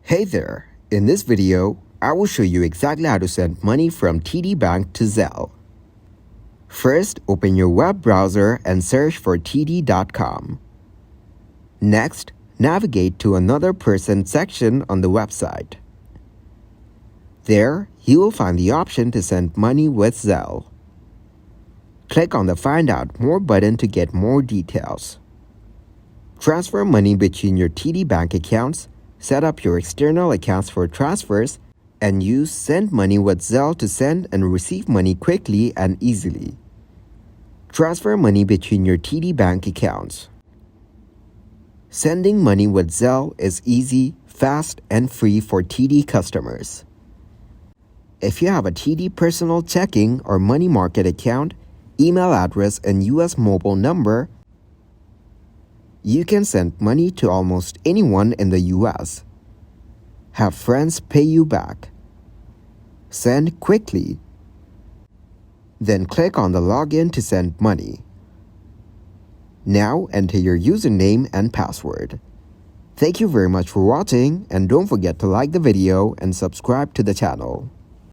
Hey there! In this video, I will show you exactly how to send money from TD Bank to Zelle. First, open your web browser and search for td.com. Next, navigate to another person section on the website. There, you will find the option to send money with Zelle. Click on the Find Out More button to get more details. Transfer money between your TD Bank accounts, set up your external accounts for transfers, and use Send Money with Zelle to send and receive money quickly and easily. Transfer money between your TD Bank accounts. Sending money with Zelle is easy, fast, and free for TD customers. If you have a TD personal checking or money market account, email address, and US mobile number, you can send money to almost anyone in the US. Have friends pay you back. Send quickly. Then click on the login to send money. Now enter your username and password. Thank you very much for watching, and don't forget to like the video and subscribe to the channel.